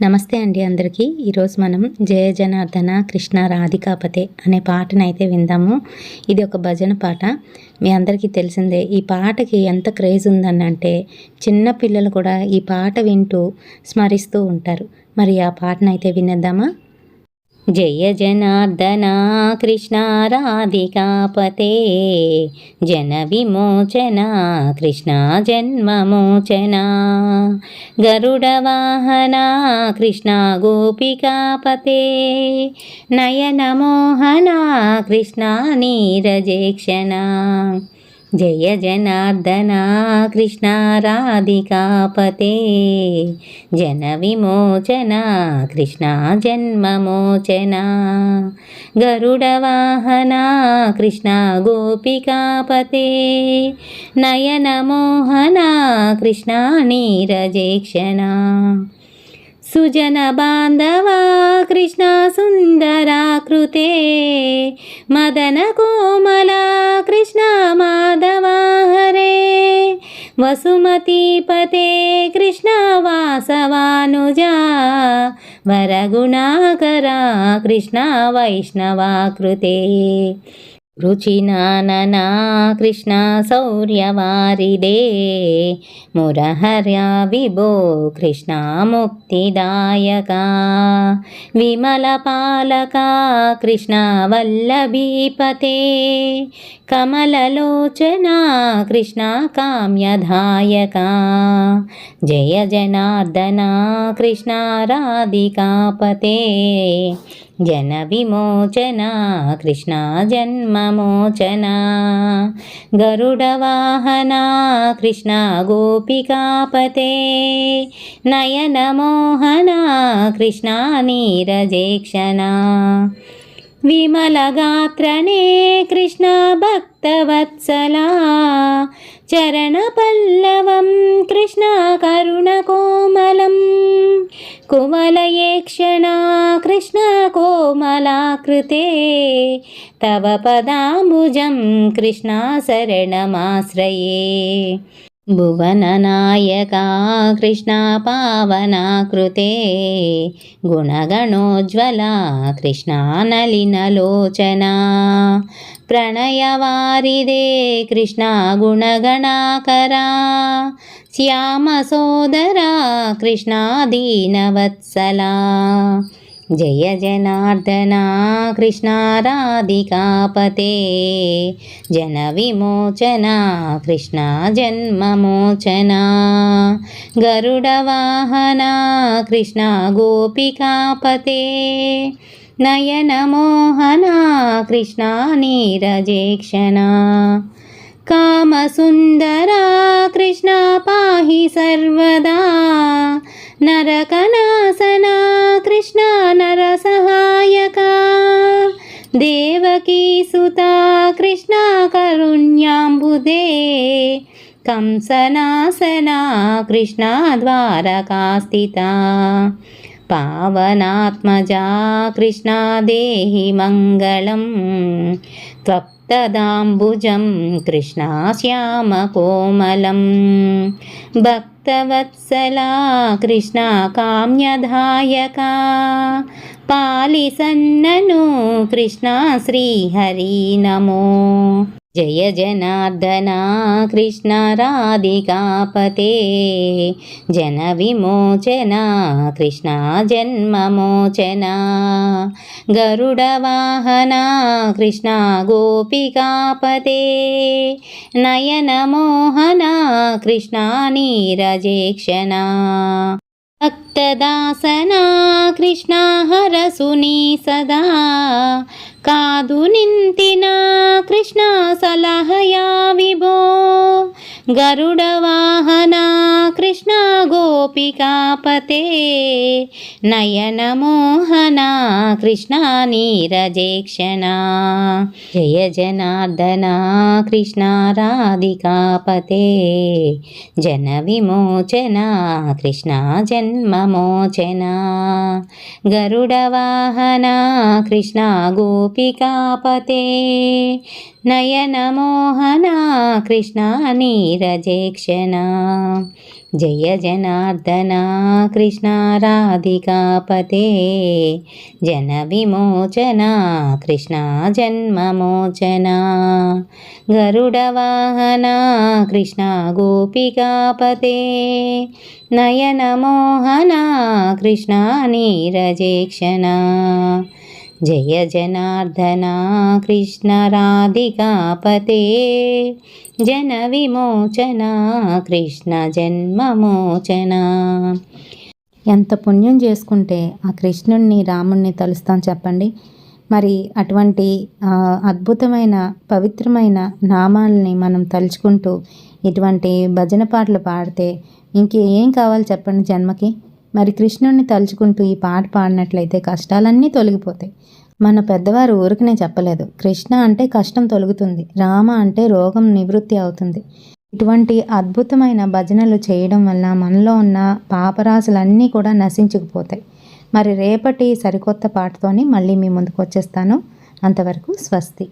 నమస్తే అండి అందరికీ. ఈరోజు మనం జయ జనార్దన కృష్ణ రాధికాపతే అనే పాటనైతే విందాము. ఇది ఒక భజన పాట. మీ అందరికీ తెలిసిందే. ఈ పాటకి ఎంత క్రేజ్ ఉందనంటే చిన్న పిల్లలు కూడా ఈ పాట వింటూ స్మరిస్తూ ఉంటారు. మరి ఆ పాటనైతే వినేద్దామా? జయ జనార్దన కృష్ణ రాధికాపతే జన విమోచన కృష్ణ జన్మమోచన గరుడ వాహన కృష్ణ గోపికాపతే నయన మోహన కృష్ణ నీరజేక్షణ జయ జనార్దన కృష్ణ రాధికాపతే జన విమోచన కృష్ణ జన్మమోచన గరుడ వాహన కృష్ణ గోపికాపతే నయన మోహన కృష్ణ నీరజేక్షణ సుజన బాంధవా కృష్ణ సుందరాకృతే మదన కోమలా కృష్ణ మాధవా హరే వసుమతీపతే కృష్ణ వాసవానుజా వరగుణాకరా కృష్ణ వైష్ణవాకృతే రుచినాననా కృష్ణ శౌర్యవారిదే మురహర్యా విభో కృష్ణ ముక్తిదాయకా విమలపాలకా కృష్ణ వల్లభీపతే కమలలోచనా కృష్ణ కామ్యదాయకా జయ జనార్దన కృష్ణ రాధికాపతే జన విమోచన కృష్ణ జన్మమోచన గరుడ వాహన కృష్ణ గోపికాపతే నయన మోహన కృష్ణ నీరజేక్షణ విమలగాత్రనే కృష్ణ భక్తవత్సలా చరణ పల్లవం కృష్ణ కరుణకోమలం కువలయేక్షణ కృష్ణ కోమలాకృతే తవ పదాంబుజం కృష్ణ శరణమాశ్రయే భువననాయకా కృష్ణ పావనాకృతే గుణగణోజ్వలా కృష్ణ నలినలోచనా ప్రణయవారిదే కృష్ణ గుణగణాకరా శ్యామ సోదరా కృష్ణ దీనవత్సలా జయ జనార్దన కృష్ణ రాధికాపతే జన విమోచన కృష్ణ జన్మమోచన గరుడ వాహన కృష్ణ గోపికాపతే నయన మోహన కృష్ణ నీరజేక్షణ కామసుందరా కృష్ణ పాహి సర్వదా నరకనాశనా కృష్ణ నరసహాయకా దేవకీ సుతా కృష్ణ కరుణ్యాంబుదే కంసనాశనా కృష్ణ ద్వారకాస్థితా పావనాత్మజా కృష్ణ దేహి మంగళం త్వప్తదాంబుజం కృష్ణ శ్యామకోమలం భక్తవత్సలా కృష్ణ కామ్యదాయకా పాలిసన్నను కృష్ణ శ్రీహరి నమో జయ జనార్దన కృష్ణ రాధికాపతే జన విమోచన కృష్ణ జన్మమోచన గరుడ వాహన కృష్ణ గోపికాపతే నయన మోహన కృష్ణ నీరజేక్షణ భక్తదాసనా కృష్ణ హరసుని సదా కాదు నింతిన కృష్ణ సలహయా విభో గరుడ వాహన కృష్ణ గోపికాపతే నయన మోహన కృష్ణ నీరజేక్షణ జయ జనార్దన కృష్ణ రాధికాపతే జన విమోచన కృష్ణ జన్మమోచన గరుడ వాహన కృష్ణ గోపికాపతే నయన మోహన కృష్ణ నీరజేక్షణ జయ జనార్దన కృష్ణ రాధికాపతే జన విమోచన కృష్ణ జన్మమోచన గరుడవాహన కృష్ణ గోపికాపతే నయనమోహన కృష్ణ నీరజేక్షణ జయ జనార్దన కృష్ణ రాధికాపతే జన విమోచన కృష్ణ జన్మమోచన. ఎంత పుణ్యం చేసుకుంటే ఆ కృష్ణుణ్ణి రాముణ్ణి తలుస్తాం చెప్పండి. మరి అటువంటి అద్భుతమైన పవిత్రమైన నామాలని మనం తలుచుకుంటూ ఇటువంటి భజన పాటలు పాడితే ఇంకేం కావాలి చెప్పండి జన్మకి. మరి కృష్ణుణ్ణి తలుచుకుంటూ ఈ పాట పాడినట్లయితే కష్టాలన్నీ తొలగిపోతాయి. మన పెద్దవారు ఊరికనే చెప్పలేదు, కృష్ణ అంటే కష్టం తొలగుతుంది, రామ అంటే రోగం నివృత్తి అవుతుంది. ఇటువంటి అద్భుతమైన భజనలు చేయడం వల్ల మనలో ఉన్న పాపరాశులన్నీ కూడా నశించుకుపోతాయి. మరి రేపటి సరికొత్త పాటతోని మళ్ళీ మీ ముందుకు వచ్చేస్తాను. అంతవరకు స్వస్తి.